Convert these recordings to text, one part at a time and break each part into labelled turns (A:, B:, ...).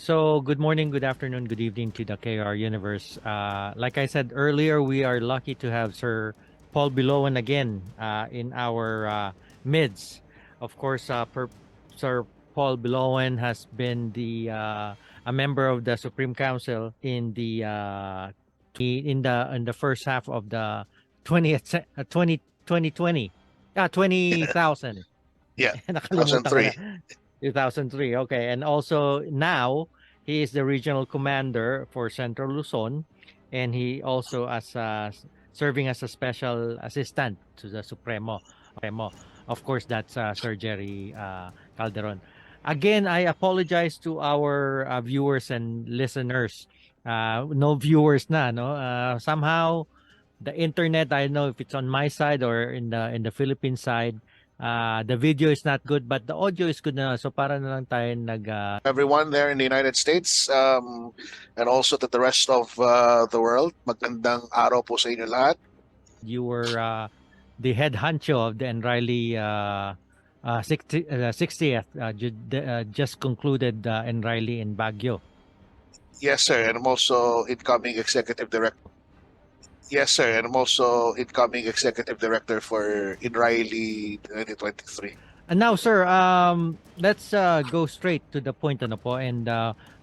A: So, good morning, good afternoon, good evening to the KR universe. Like I said earlier, we are lucky to have Sir Paul Bilaoen again in our midst. Of course, Sir Paul Bilaoen has been a member of the Supreme Council in the first half of the 2020 20,000.
B: Yeah,
A: Nakalimutan ko na.
B: 2003.
A: 2003. Okay. And also now he is the regional commander for Central Luzon, and he also serving as a special assistant to the Supremo. Of course, that's Sir Jerry Calderon. Again, I apologize to our viewers and listeners. No viewers na, no? Somehow the internet, I don't know if it's on my side or in the Philippine side, the video is not good but the audio is good na, so para na lang tayo
B: Everyone there in the United States, and also to the rest of the world, magandang araw po sa inyo lahat.
A: you were the head honcho of the Enriley 60th just concluded Enriley in Baguio.
B: Yes, sir, and I'm also incoming executive director. Yes, sir, and I'm also incoming executive director for Inriley 2023.
A: And now, sir, let's go straight to the point, ano po, and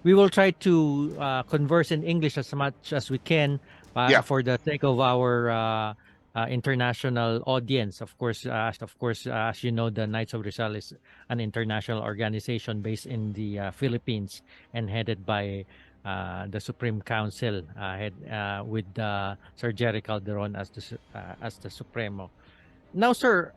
A: we will try to converse in English as much as we can
B: Yeah.
A: for the sake of our international audience. Of course, as you know, the Knights of Rizal is an international organization based in the Philippines and headed by the Supreme Council, with Sir Jerry Calderon as the Supremo. Now, sir,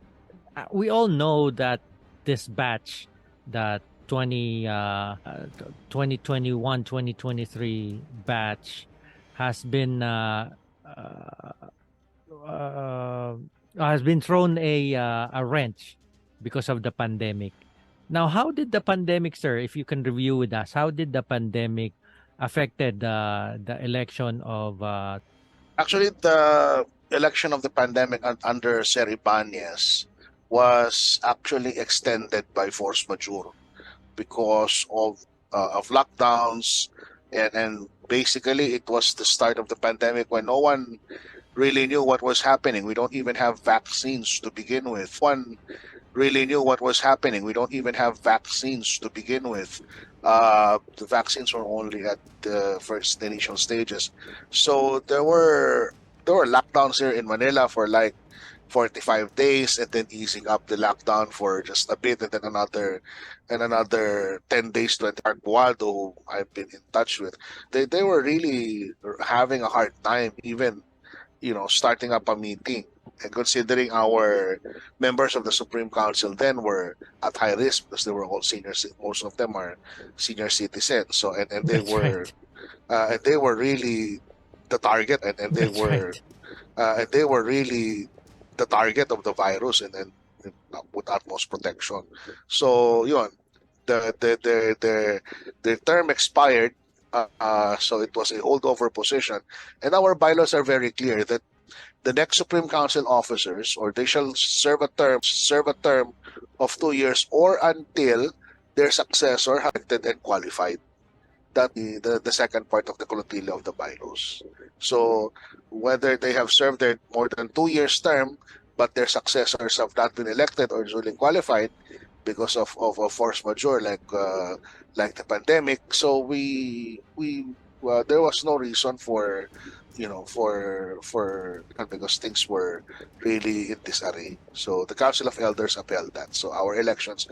A: we all know that this batch, the 2021 2023 batch, uh, uh, has been thrown a wrench because of the pandemic. Now, how did the pandemic, sir, if you can review with us, how did the pandemic affected the election of
B: Actually, the election of the pandemic under Sir Ibanez was actually extended by force majeure because of lockdowns, and basically it was the start of the pandemic when no one really knew what was happening. We don't even have vaccines to begin with. One really knew what was happening. We don't even have vaccines to begin with. The vaccines were only at the first initial stages. So there were lockdowns here in Manila for like 45 days, and then easing up the lockdown for just a bit, and then another 10 days to Arbuado, who I've been in touch with. They were really having a hard time even starting up a meeting, and considering our members of the Supreme Council then were at high risk because they were all seniors. Most of them are senior citizens. So and they
A: that's
B: were
A: right.
B: and they were really the target, and they
A: That's
B: were
A: right.
B: really the target of the virus, and with utmost protection. So yun, their term expired. So it was a holdover position, and our bylaws are very clear that the next Supreme Council officers, or they shall serve a term of 2 years, or until their successor has been elected and qualified. That the second part of the colotilla of the bylaws. So whether they have served their more than 2 years term, but their successors have not been elected or duly qualified because of force majeure, like the pandemic. So there was no reason for because things were really in disarray. So the Council of Elders upheld that. So our elections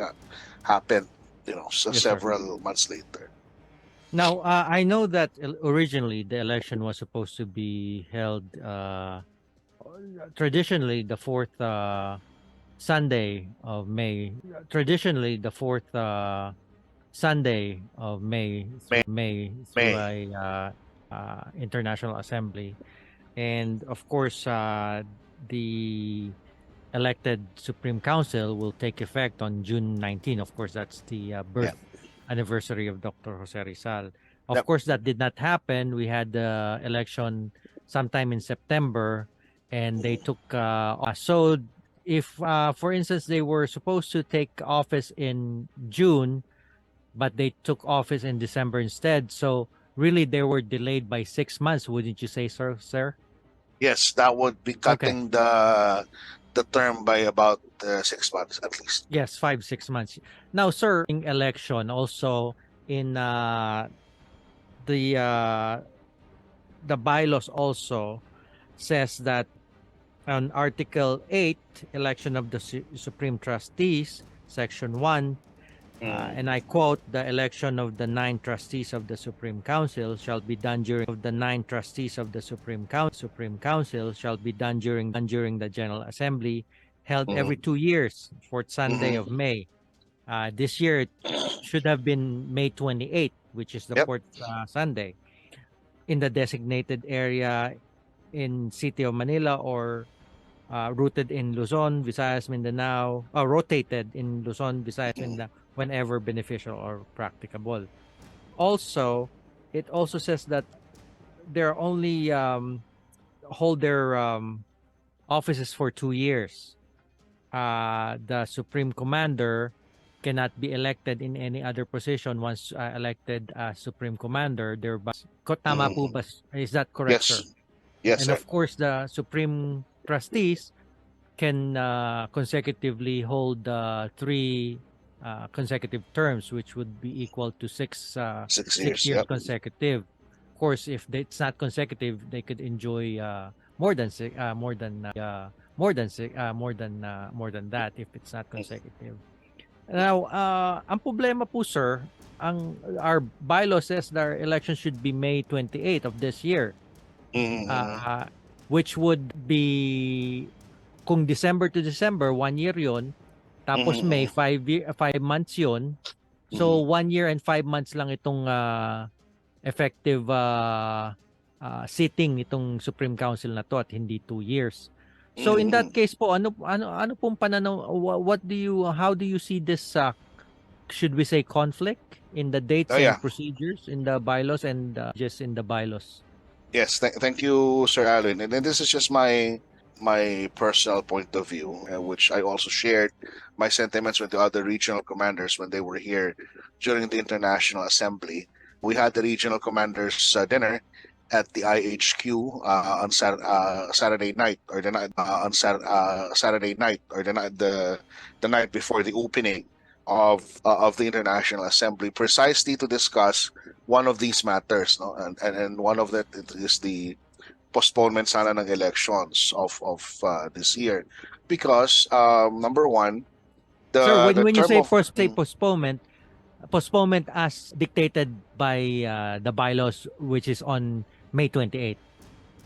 B: happened,
A: Yes, sir.
B: several months later.
A: Now, I know that originally the election was supposed to be held traditionally the fourth Sunday of May. Traditionally, the fourth Sunday of May through
B: May.
A: a international assembly, and of course, the elected Supreme Council will take effect on June 19. Of course, that's the
B: Yeah.
A: birth anniversary of Dr. Jose Rizal. Of
B: Yep.
A: course, that did not happen. We had the election sometime in September, and they took so if for instance they were supposed to take office in June, but they took office in December instead. So really, they were delayed by 6 months, wouldn't you say, sir?
B: Yes, that would be
A: Okay.
B: cutting the term by about 6 months at least.
A: Yes, 5, 6 months. Now, sir, in election also in the uh, the bylaws also says that on Article 8, election of the Supreme Trustees, Section 1, and I quote, the election of the 9 trustees of the Supreme Council shall be done during the General Assembly held every
B: Mhm.
A: 2 years, fourth Sunday of
B: Mhm.
A: May. This year it should have been May 28th, which is the
B: Yep.
A: fourth Sunday, in the designated area in City of Manila or rooted in Luzon, Visayas, Mindanao, rotated in Luzon, Visayas,
B: Mhm.
A: Mindanao, whenever beneficial or practicable. Also, it also says that they're only hold their offices for 2 years. The Supreme Commander cannot be elected in any other position once elected Supreme Commander. Tama po
B: Mhm.
A: ba? Is that correct,
B: Yes.
A: sir?
B: Yes,
A: And
B: sir.
A: of course, the Supreme Trustees can consecutively hold 3 consecutive terms, which would be equal to 6
B: 6 years.
A: years
B: Yep.
A: consecutive. Of course, if it's not consecutive, they could enjoy more than that if it's not consecutive. Now, ang problema po, sir, our bylaw says that our election should be May 28th of this year,
B: Mhm.
A: uh, which would be kung December to December, 1 year yon. Tapos May,
B: Mhm.
A: 5 months yon. So,
B: Mhm.
A: 1 year and 5 months lang itong effective sitting itong Supreme Council na to at hindi 2 years. So in that
B: Mhm.
A: case po, ano pong pananaw, what do you how do you see this should we say conflict in the dates
B: Oh
A: and
B: yeah.
A: procedures in the bylaws and just in the bylaws?
B: Yes. Thank you, Sir Alvin. And then this is just my personal point of view, which I also shared my sentiments with the other regional commanders when they were here during the International Assembly. We had the regional commanders dinner at the IHQ on Saturday night or the night on Saturday night or the night before the opening of the International Assembly, precisely to discuss one of these matters, no, and one of that is the postponement sana ng elections of this year, because number one,
A: Sir,
B: the
A: when you
B: term
A: say
B: of
A: postponement as dictated by the bylaws, which is on May 28th.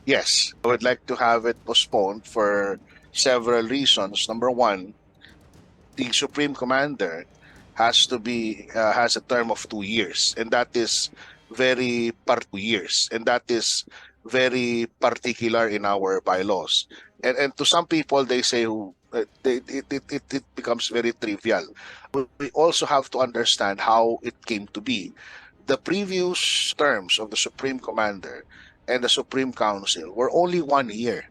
B: yes, I would like to have it postponed for several reasons. Number one, the supreme commander has a term of 2 years, and that is very particular in our bylaws. And to some people, they say it becomes very trivial. We also have to understand how it came to be. The previous terms of the supreme commander and the supreme council were only 1 year,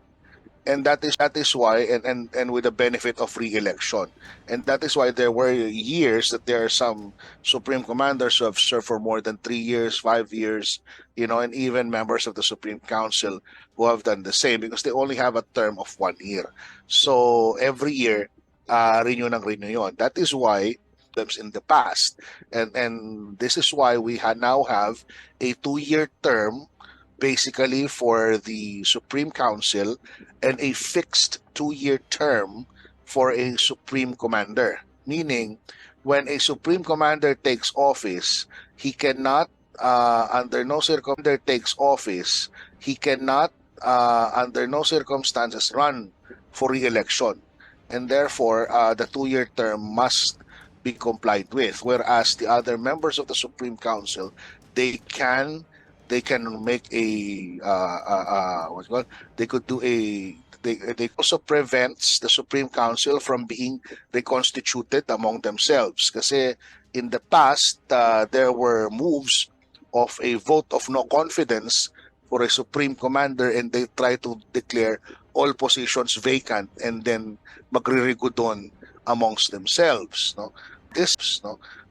B: and that is why, and with the benefit of re-election, and that is why there were years that there are some supreme commanders who have served for more than 3 years, 5 years, and even members of the supreme council who have done the same, because they only have a term of 1 year. So every year, renew yun. That is why them in the past, and this is why we now have a 2-year term, basically, for the Supreme Council, and a fixed 2-year term for a Supreme Commander. Meaning, when a Supreme Commander takes office, he cannot, under no circumstances, run for re-election. And therefore, the 2-year term must be complied with. Whereas the other members of the Supreme Council, they can they can make a what's it called? They could do a they also prevents the Supreme Council from being reconstituted among themselves. Kasi in the past, there were moves of a vote of no confidence for a Supreme Commander, and they try to declare all positions vacant and then magre-regodon amongst themselves. No,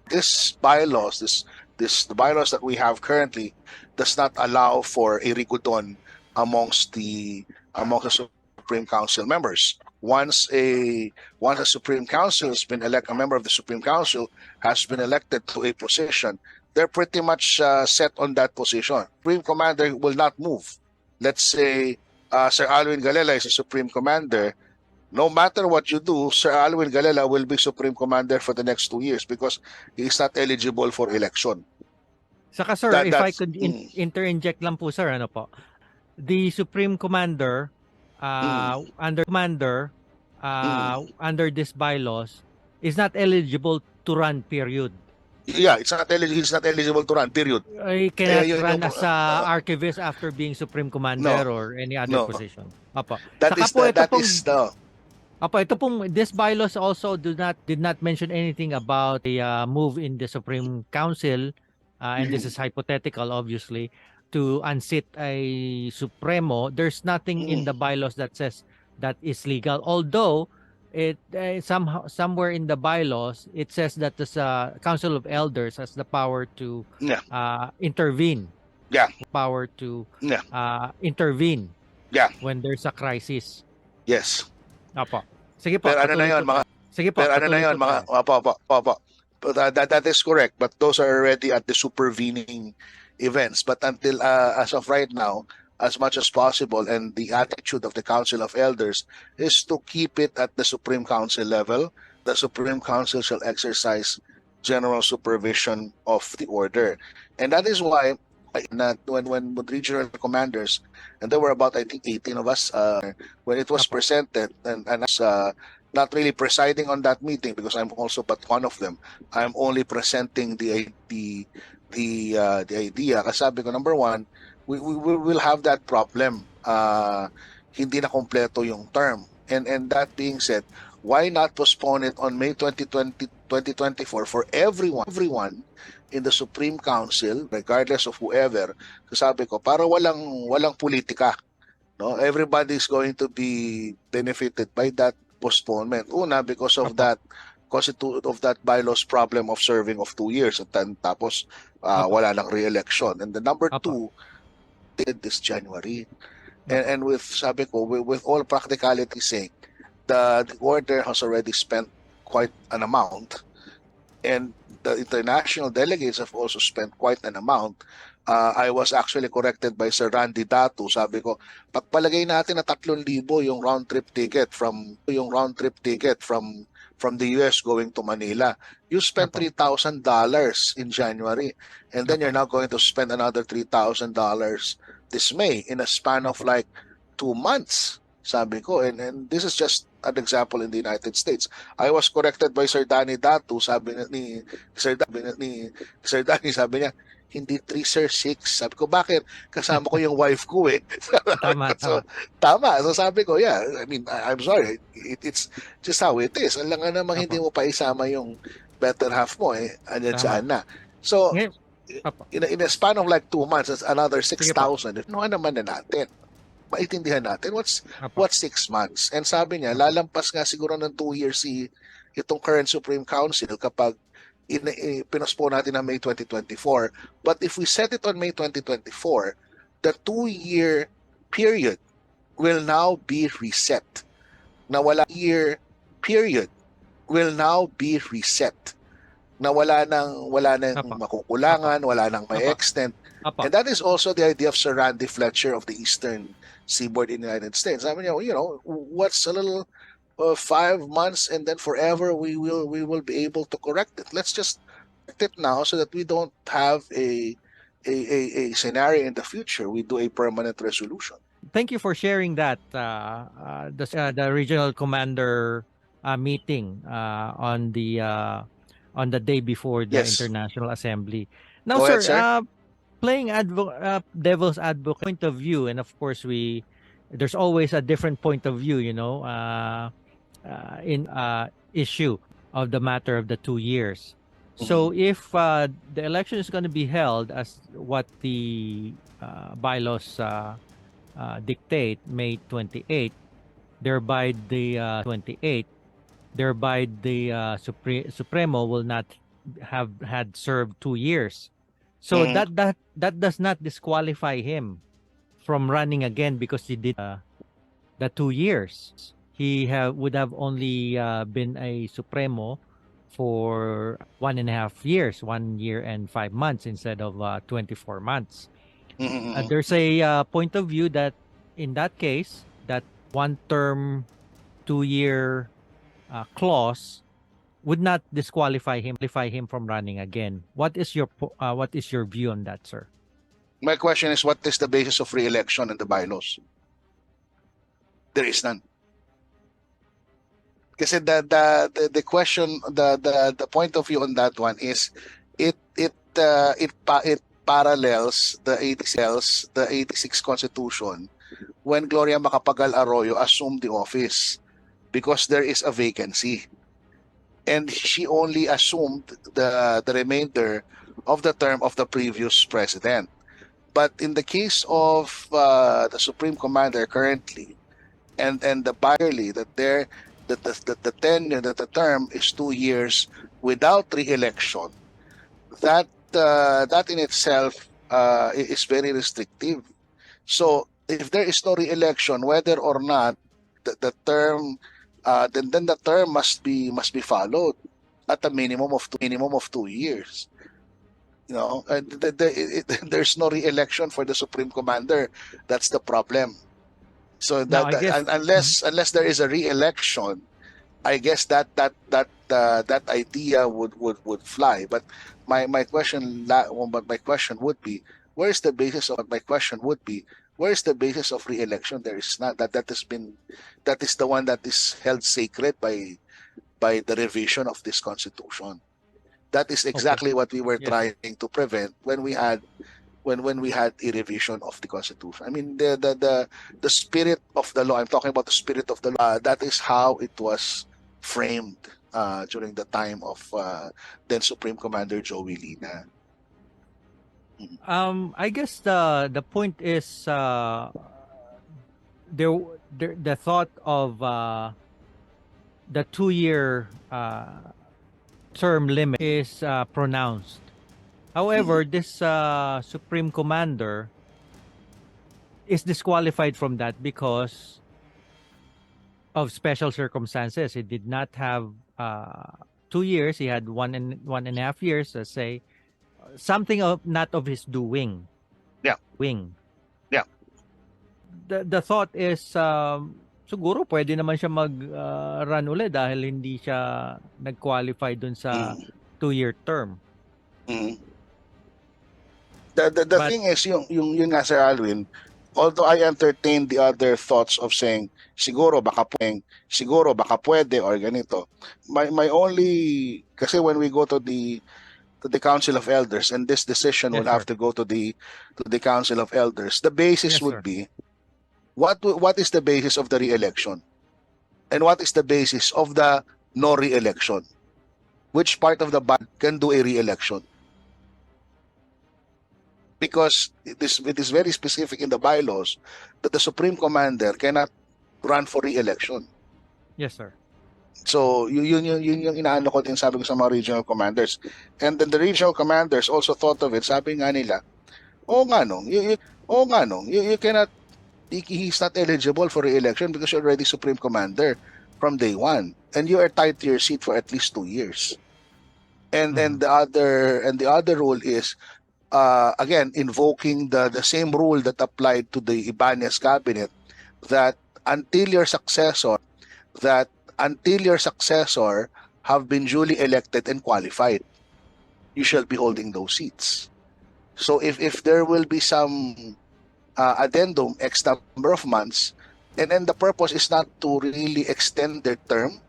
B: this bylaws, the bylaws that we have currently does not allow for a rigodon amongst the Supreme Council members. Once a Supreme Council has been elected, a member of the Supreme Council has been elected to a position, they're pretty much set on that position. Supreme Commander will not move. Let's say Sir Alwin Galela is a Supreme Commander. No matter what you do, Sir Alwin Galela will be Supreme Commander for the next 2 years because he is not eligible for election.
A: Saka sir, if I could interject lang po sir, ano po? The Supreme Commander under this bylaws is not eligible to run, period.
B: Yeah, he's not eligible to run, period.
A: He cannot run as archivist after being Supreme Commander or any other position. Apo. Ito pong this bylaws also did not mention anything about the move in the Supreme Council, and this is hypothetical, obviously, to unseat a Supremo. There's nothing in the bylaws that says that is legal. Although it somewhere in the bylaws it says that the Council of Elders has the power to intervene.
B: Yeah.
A: Power to intervene.
B: Yeah.
A: When there's a crisis.
B: Yes.
A: Apo. Sige po.
B: Pero ano na yun, mga...
A: Sige po.
B: Pero ano na yun, mga... Opo. That is correct. But those are already at the supervening events. But until, as of right now, as much as possible, and the attitude of the Council of Elders is to keep it at the Supreme Council level. The Supreme Council shall exercise general supervision of the order. And that is why when regional commanders, and there were about, I think, 18 of us, when it was presented, and I was not really presiding on that meeting because I'm also but one of them. I'm only presenting the idea. Kasi sabi ko, number one, we will have that problem. Hindi na kompleto yung term. And that being said, why not postpone it on May 2024 for everyone in the Supreme Council, regardless of whoever? Sabi ko, para walang politika, no? Everybody's going to be benefited by that postponement. Una, because of that bylaws problem of serving of 2 years, at tapos wala nang re-election. And the number two, this January. And with, sabi ko, with all practicality sake, the order has already spent quite an amount, and the international delegates have also spent quite an amount. I was actually corrected by Sir Randy Datu. Sabi ko, pagpalagay natin na 3,000 yung round trip ticket from the US going to Manila. You spent $3,000 in January, and then you're now going to spend another $3,000 this May in a span of like 2 months. Sabi ko, and this is just an example in the United States. I was corrected by Sir Danny Datu. Sabi ni Sir Danny, sabi niya, hindi 3 sir, 6. Sabi ko, bakit? Kasama ko yung wife ko eh. Tama. So sabi ko, yeah, I mean, I'm sorry. It's just how it is. Alam nga namang hindi mo pa isama yung better half mo eh. Dyan na. So, in a span of like 2 months, that's another 6,000. Ano naman na natin? Maintindihan natin what's 6 months. And sabi niya, lalampas nga siguro ng 2 years itong current Supreme Council kapag pinospone natin na May 2024. But if we set it on May 2024, the 2-year period will now be reset. Nawala year period will now be reset. Na wala nang makukulangan, wala nang may extent. And that is also the idea of Sir Randy Fletcher of the Eastern Seaboard in the United States. I mean, what's a little 5 months, and then forever we will be able to correct it. Let's just correct it now so that we don't have a scenario in the future. We do a permanent resolution.
A: Thank you for sharing that. The regional commander meeting on the day before the International Assembly. Now, sir, playing devil's advocate point of view, and of course there's always a different point of view, in issue of the matter of the 2 years. So if the election is going to be held as what the bylaws dictate, May 28, thereby the Supremo will not have had served 2 years. So that does not disqualify him from running again because he did the 2 years. He would have only been a Supremo for 1.5 years, 1 year and 5 months instead of 24 months. There's a point of view that in that case, that one term, 2 year clause would not disqualify him from running again. What is your view on that, sir?
B: My question is, what is the basis of re-election in the bylaws? There is none. Kasi the question, the point of view on that one is it parallels the 86 Constitution when Gloria Macapagal Arroyo assumed the office because there is a vacancy. And she only assumed the remainder of the term of the previous president. But in the case of the Supreme Commander currently, and the bylaws that the tenure, that the term is 2 years without re-election, that in itself is very restrictive. So if there is no re-election, whether or not the term, then the term must be followed at a minimum of 2 years. You know, there's no re-election for the Supreme Commander. That's the problem. So
A: Now, I guess
B: unless there is a re-election, I guess that idea would fly. But my question would be, where is the basis of re-election? There is not. That is the one that is held sacred by the revision of this Constitution. That is exactly what we were trying to prevent when we had a revision of the Constitution. I mean, the spirit of the law. I'm talking about the spirit of the law. That is how it was framed during the time of then Supreme Commander Joey Lina.
A: I guess the point is the thought of the 2 year term limit is pronounced. However, this Supreme Commander is disqualified from that because of special circumstances. He did not have 2 years. He had 1.5 years, let's say. Something not of his doing.
B: Yeah. Yeah.
A: The thought is siguro pwede naman siya mag-run ulit dahil hindi siya nag-qualify dun sa 2-year term.
B: The thing is, yung nga, Sir Alwin, although I entertained the other thoughts of saying siguro baka pwede or ganito, my only, kasi when we go to the Council of Elders, and this decision will have to go to the Council of Elders, the basis would be what is the basis of the re-election, and what is the basis of the no re-election? Which part of the body can do a re-election? Because it is very specific in the bylaws that the Supreme Commander cannot run for re-election.
A: Yes, sir.
B: So yun yung inaano ko din, sabi ko sa mga regional commanders. And then the regional commanders also thought of it. Sabi nga nila, you cannot, he's not eligible for re-election because you're already Supreme Commander from day one, and you are tied to your seat for at least 2 years. And then the other rule is again invoking the same rule that applied to the Ibanez cabinet, that until your successor have been duly elected and qualified, you shall be holding those seats. So if there will be some addendum X number of months, and then the purpose is not to really extend their term,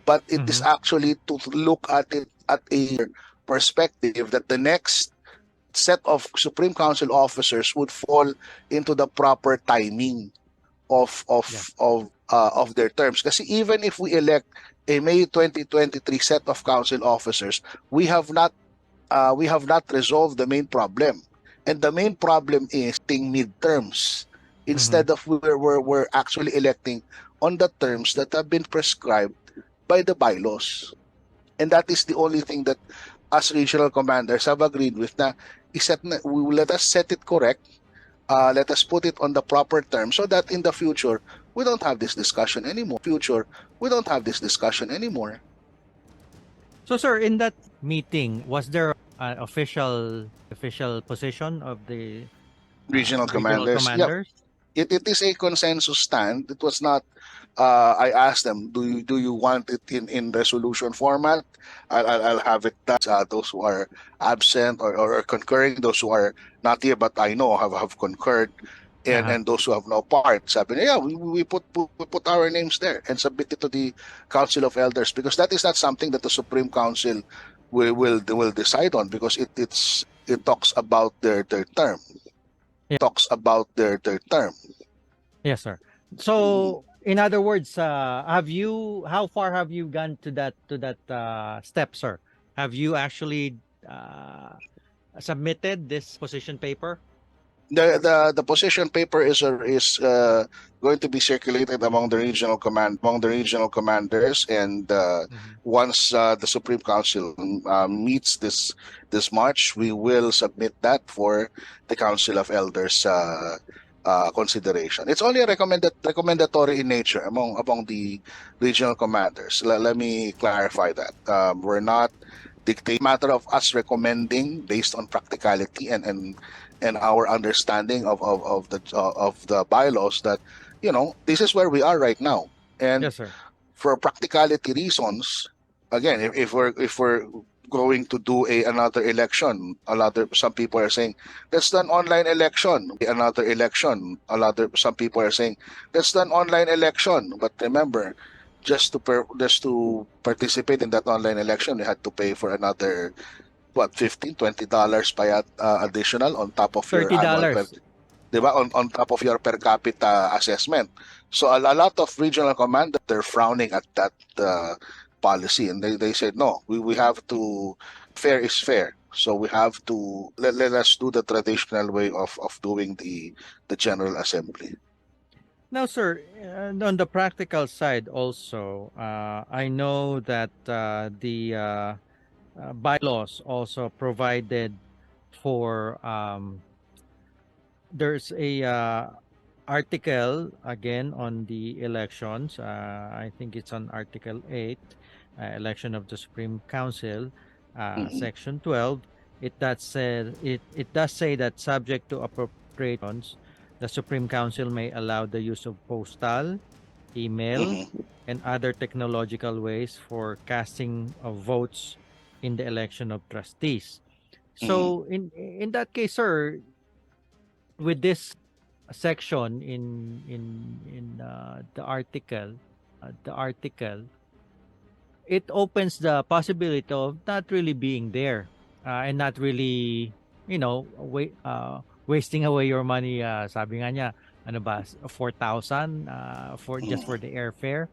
B: but it is actually to look at it at a perspective that the next set of Supreme Council officers would fall into the proper timing of their terms. Kasi even if we elect a May 2023 set of council officers, we have not resolved the main problem. And the main problem is midterms instead of we're actually electing on the terms that have been prescribed by the bylaws. And that is the only thing that us regional commanders have agreed with na, let us set it correct. Let us put it on the proper terms so that in the future we don't have this discussion anymore.
A: So, sir, in that meeting, was there an official position of the
B: Regional
A: regional
B: commanders. Yep.
A: commanders?
B: It is a consensus stand. It was not. I asked them, do you want it in resolution format? I'll have it done. Those who are absent or concurring, those who are not here, but I know have concurred, and those who have no part. Sabi niya, yeah, we put our names there and submit it to the Council of Elders, because that is not something that the Supreme Council will decide on, because it talks about their term.
A: Yes, sir. So, in other words, how far have you gone to that step, sir? Have you actually submitted this position paper?
B: The position paper is going to be circulated among the regional commanders, and once the Supreme Council meets this March, we will submit that for the Council of Elders consideration. It's only a recommendatory in nature among the regional commanders. Let me clarify that. We're not dictating. Matter of us recommending based on practicality and our understanding of the bylaws, that this is where we are right now. And
A: Yes, sir.
B: for practicality reasons, again, if we're going to do another election, some people are saying let's do an online election. Some people are saying let's do an online election. But remember, just to participate in that online election, you had to pay for another $15-20 pa additional on top of your annual
A: $30.
B: diba? On top of your per capita assessment. So a lot of regional commanders, they're frowning at that policy, and they said no, we have to, fair is fair. So we have to let us do the traditional way of doing the General Assembly.
A: Now, sir, on the practical side also, I know that the bylaws also provided for there's a article again on the elections. I think it's on Article 8, election of the Supreme Council, Section 12. It does say that subject to appropriations, the Supreme Council may allow the use of postal, email, and other technological ways for casting of votes in the election of trustees. So in that case, sir, with this section in the article, it opens the possibility of not really being there and not really, wasting away your money. Sabi nga niya, ano ba, 4,000 for just for the airfare.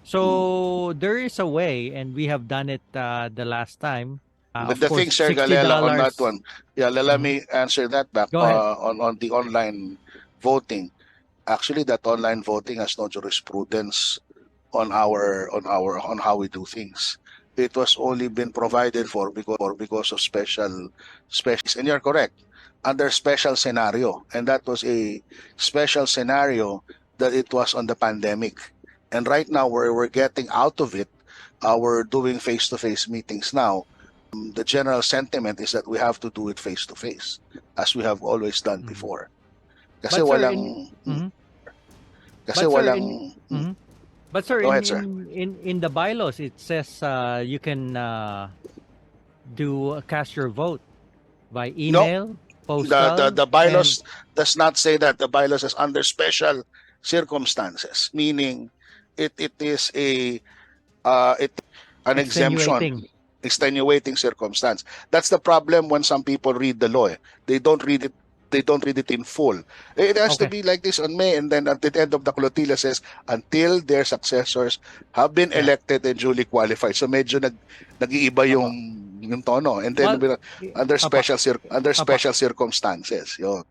A: So there is a way, and we have done it the last time.
B: But
A: Of
B: the
A: course,
B: thing, Sir
A: $60.
B: Galela, on that one, yeah, let me answer that back.
A: Go ahead.
B: On the online voting. Actually, that online voting has no jurisprudence on how we do things. It was only been provided for because of special, and you're correct, under special scenario, and that was a special scenario that it was on the pandemic. And right now we're getting out of it. We're doing face-to-face meetings now. The general sentiment is that we have to do it face-to-face, as we have always done before. Kasi
A: But, sir,
B: walang kasi
A: But, sir,
B: walang
A: but sir,
B: Go ahead, sir.
A: in the bylaws, it says you can cast your vote by email, postal.
B: The bylaws does not say that. The bylaws is under special circumstances, meaning it is an exemption, extenuating circumstance. That's the problem when some people read the law. They don't read it in full. It has to be like this on May, and then at the end of the Clotilla says until their successors have been elected and duly qualified. So medyo nag-iiba yung tono, and then under special circumstances. Yun.